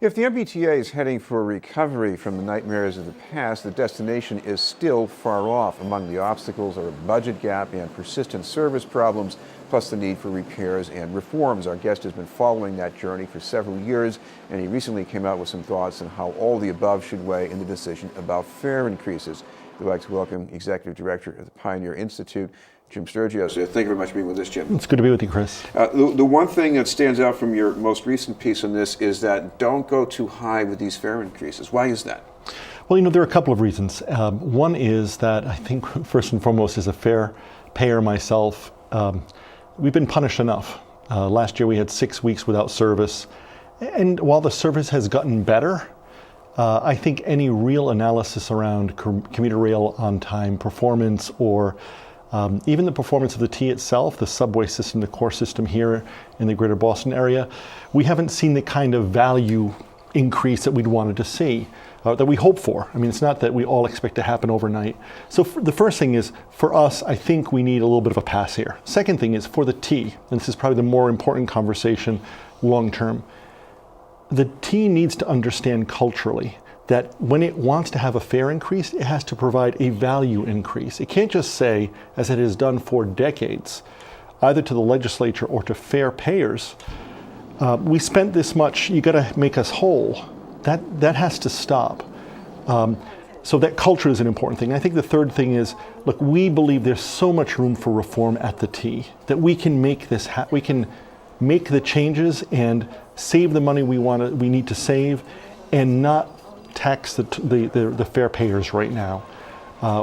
If the MBTA is heading for recovery from the nightmares of the past, the destination is still far off. Among the obstacles are a budget gap and persistent service problems, plus the need for repairs and reforms. Our guest has been following that journey for several years, and he recently came out with some thoughts on how all the above should weigh in the decision about fare increases. We'd like to welcome Executive Director of the Pioneer Institute, Jim Stergios. Thank you very much for being with us, Jim. It's good to be with you, Chris. The one thing that stands out from your most recent piece on this is that don't go too high with these fare increases. Why is that? Well, there are a couple of reasons. One is that I think first and foremost, as a fare payer myself, we've been punished enough. Last year we had 6 weeks without service. And while the service has gotten better, I think any real analysis around commuter rail on-time performance or even the performance of the T itself, the subway system, the core system here in the greater Boston area, we haven't seen the kind of value increase that we'd wanted to see, that we hope for. I mean, it's not that we all expect to happen overnight. So the first thing is, for us, I think we need a little bit of a pass here. Second thing is for the T, and this is probably the more important conversation long term, the T needs to understand culturally that when it wants to have a fare increase, it has to provide a value increase. It can't just say, as it has done for decades, either to the legislature or to fare payers, we spent this much, you gotta make us whole. That has to stop. So that culture is an important thing. I think the third thing is, look, we believe there's so much room for reform at the T that we can make this, we can make the changes and save the money we need to save and not tax the fare payers right now.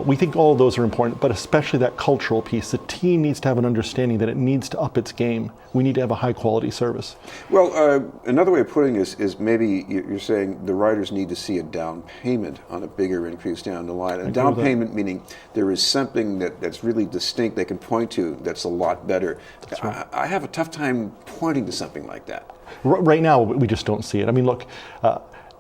We think all of those are important, but especially that cultural piece. The T needs to have an understanding that it needs to up its game. We need to have a high quality service. Well, another way of putting this is maybe you're saying the riders need to see a down payment on a bigger increase down the line. A down payment meaning there is something that's really distinct they can point to that's a lot better. That's right. I have a tough time pointing to something like that. Right now, we just don't see it. I mean, look,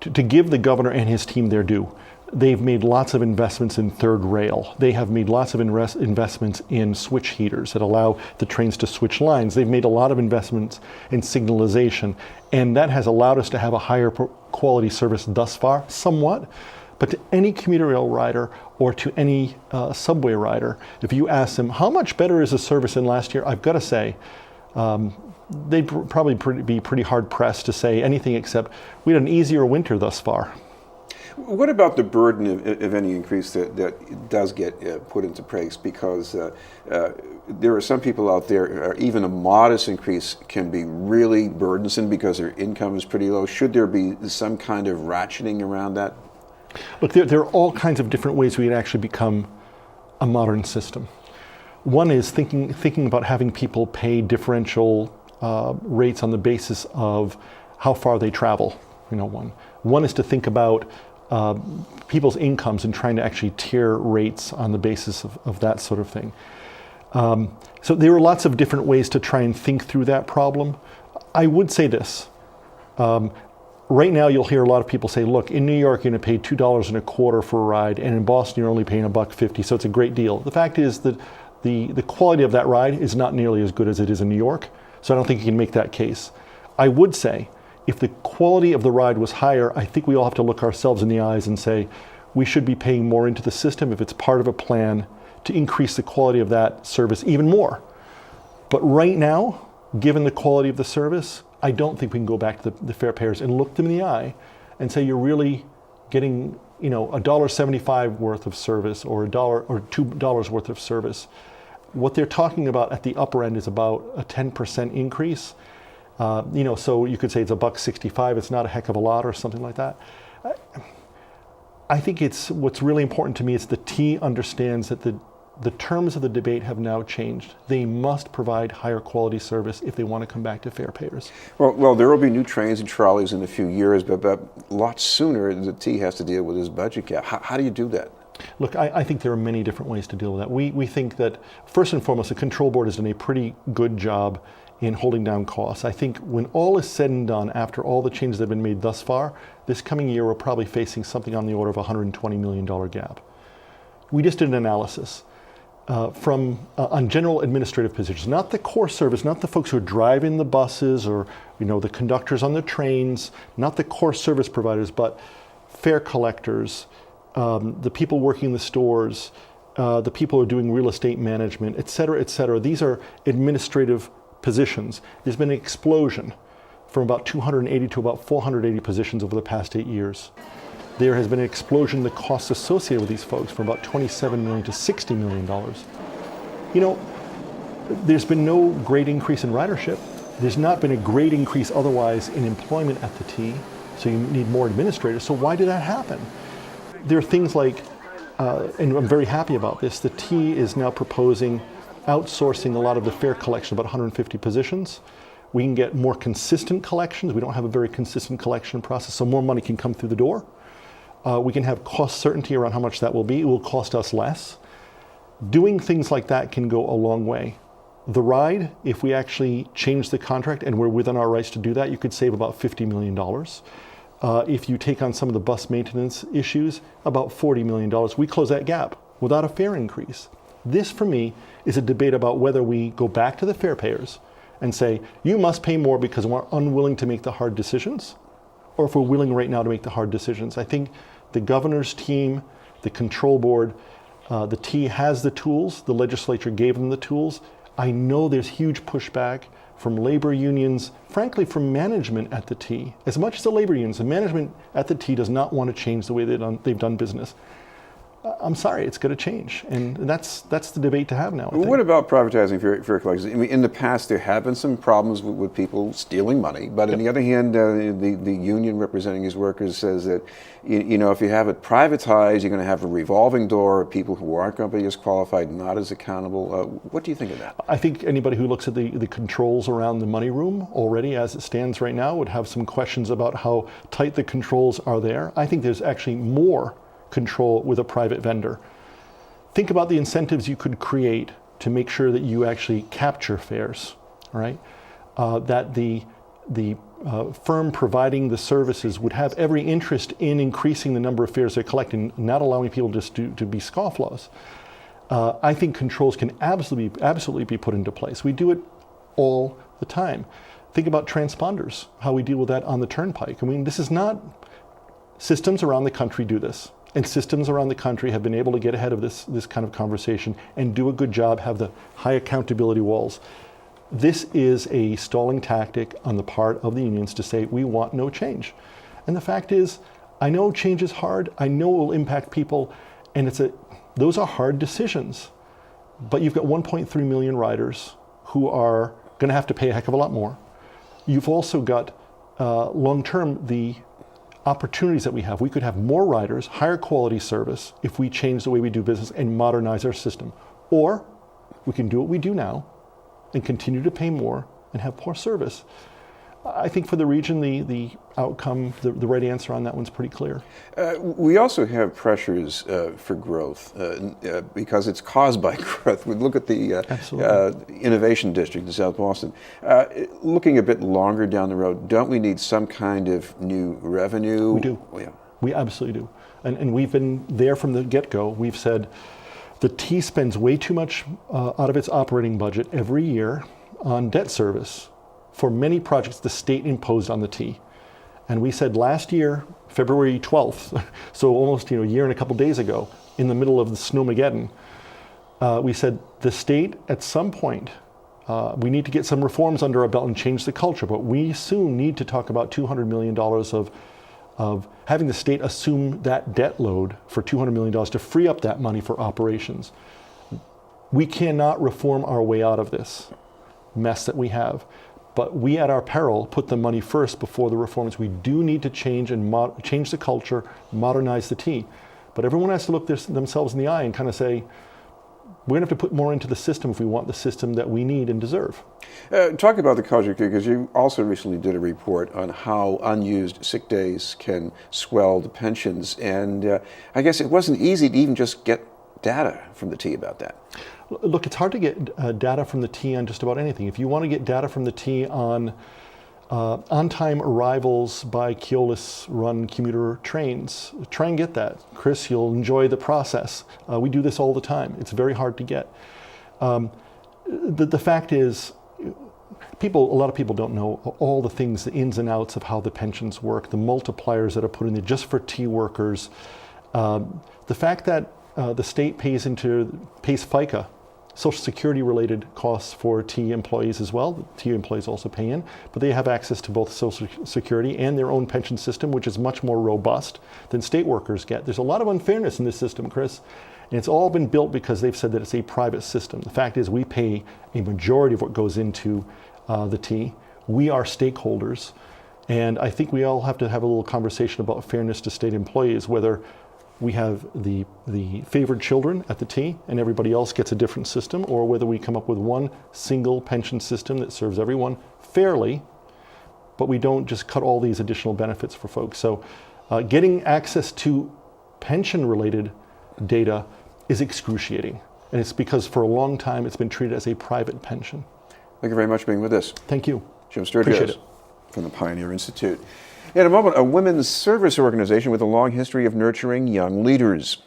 to give the governor and his team their due, they've made lots of investments in third rail. They have made lots of investments in switch heaters that allow the trains to switch lines. They've made a lot of investments in signalization, and that has allowed us to have a higher quality service thus far, somewhat. But to any commuter rail rider or to any subway rider, if you ask them, how much better is the service than last year? I've got to say, they'd probably be pretty hard pressed to say anything except we had an easier winter thus far. What about the burden of any increase that does get put into place? Because there are some people out there, even a modest increase can be really burdensome because their income is pretty low. Should there be some kind of ratcheting around that? Look, there are all kinds of different ways we can actually become a modern system. One is thinking about having people pay differential rates on the basis of how far they travel. One is to think about people's incomes and trying to actually tier rates on the basis of that sort of thing. So there are lots of different ways to try and think through that problem. I would say this. Right now you'll hear a lot of people say, look, in New York you're going to pay $2.25 for a ride, and in Boston you're only paying $1.50, so it's a great deal. The fact is that the quality of that ride is not nearly as good as it is in New York, so I don't think you can make that case. I would say, if the quality of the ride was higher, I think we all have to look ourselves in the eyes and say, we should be paying more into the system if it's part of a plan to increase the quality of that service even more. But right now, given the quality of the service, I don't think we can go back to the fare payers and look them in the eye and say you're really getting $1.75 worth of service or $1 or $2 worth of service. What they're talking about at the upper end is about a 10% increase. So you could say it's $1.65. It's not a heck of a lot or something like that. I think what's really important to me is the T understands that the terms of the debate have now changed. They must provide higher quality service if they want to come back to fare payers. Well, there will be new trains and trolleys in a few years, but a lot sooner the T has to deal with his budget gap. How do you do that? Look, I think there are many different ways to deal with that. We think that, first and foremost, the control board has done a pretty good job in holding down costs. I think when all is said and done, after all the changes that have been made thus far, this coming year we're probably facing something on the order of a $120 million gap. We just did an analysis. on general administrative positions, not the core service, not the folks who are driving the buses or the conductors on the trains, not the core service providers, but fare collectors, the people working in the stores, the people who are doing real estate management, et cetera, et cetera. These are administrative positions. There's been an explosion from about 280 to about 480 positions over the past 8 years. There has been an explosion in the costs associated with these folks from about $27 million to $60 million. There's been no great increase in ridership. There's not been a great increase otherwise in employment at the T, so you need more administrators. So why did that happen? There are things like, and I'm very happy about this, the T is now proposing outsourcing a lot of the fare collection, about 150 positions. We can get more consistent collections. We don't have a very consistent collection process, so more money can come through the door. We can have cost certainty around how much that will be. It will cost us less. Doing things like that can go a long way. The ride, if we actually change the contract and we're within our rights to do that, you could save about $50 million. If you take on some of the bus maintenance issues, about $40 million. We close that gap without a fare increase. This, for me, is a debate about whether we go back to the fare payers and say, you must pay more because we're unwilling to make the hard decisions, or if we're willing right now to make the hard decisions. I think the governor's team, the control board, the T has the tools. The legislature gave them the tools. I know there's huge pushback from labor unions, frankly from management at the T. As much as the labor unions, the management at the T does not want to change the way they've done business. I'm sorry, it's going to change, and that's the debate to have now. What about privatizing fare collectors? I mean, in the past, there have been some problems with people stealing money, but on the other hand, the union representing his workers says that if you have it privatized, you're going to have a revolving door of people who aren't going to be as qualified, not as accountable. What do you think of that? I think anybody who looks at the controls around the money room already, as it stands right now, would have some questions about how tight the controls are there. I think there's actually more control with a private vendor. Think about the incentives you could create to make sure that you actually capture fares, right? That the firm providing the services would have every interest in increasing the number of fares they're collecting, not allowing people just to be scofflaws. I think controls can absolutely be put into place. We do it all the time. Think about transponders, how we deal with that on the turnpike. I mean, this is not, systems around the country do this. And systems around the country have been able to get ahead of this kind of conversation and do a good job, have the high accountability walls. This is a stalling tactic on the part of the unions to say, we want no change. And the fact is, I know change is hard, I know it will impact people, and those are hard decisions. But you've got 1.3 million riders who are going to have to pay a heck of a lot more. You've also got long-term the opportunities that we have. We could have more riders, higher quality service if we change the way we do business and modernize our system. Or we can do what we do now and continue to pay more and have poor service. I think for the region, the outcome, the right answer on that one's pretty clear. We also have pressures for growth because it's caused by growth. We look at the Innovation District in South Boston. Looking a bit longer down the road, don't we need some kind of new revenue? We do. Yeah. We absolutely do. And we've been there from the get-go. We've said the T spends way too much out of its operating budget every year on debt service for many projects the state imposed on the T. And we said last year, February 12th, so almost a year and a couple days ago, in the middle of the Snowmageddon, we said the state at some point, we need to get some reforms under our belt and change the culture, but we soon need to talk about $200 million of having the state assume that debt load for $200 million to free up that money for operations. We cannot reform our way out of this mess that we have. But we, at our peril, put the money first before the reforms. We do need to change and change the culture, modernize the T. But everyone has to look themselves in the eye and kind of say, we're going to have to put more into the system if we want the system that we need and deserve. Talk about the culture, because you also recently did a report on how unused sick days can swell the pensions. And I guess it wasn't easy to even just get data from the T about that. Look, it's hard to get data from the T on just about anything. If you want to get data from the T on On-time arrivals by Keolis-run commuter trains. Try and get that. Chris, you'll enjoy the process. We do this all the time. It's very hard to get. The fact is, a lot of people don't know all the things, the ins and outs of how the pensions work, the multipliers that are put in there just for T workers. The fact that the state pays FICA, Social Security related costs for T employees as well. The T employees also pay in, but they have access to both Social Security and their own pension system, which is much more robust than state workers get. There's a lot of unfairness in this system, Chris, and it's all been built because they've said that it's a private system. The fact is we pay a majority of what goes into the T. We are stakeholders, and I think we all have to have a little conversation about fairness to state employees, whether we have the favored children at the T and everybody else gets a different system, or whether we come up with one single pension system that serves everyone fairly, but we don't just cut all these additional benefits for folks. So getting access to pension-related data is excruciating. And it's because for a long time it's been treated as a private pension. Thank you very much for being with us. Thank you. Jim Stergios from the Pioneer Institute. In a moment, a women's service organization with a long history of nurturing young leaders.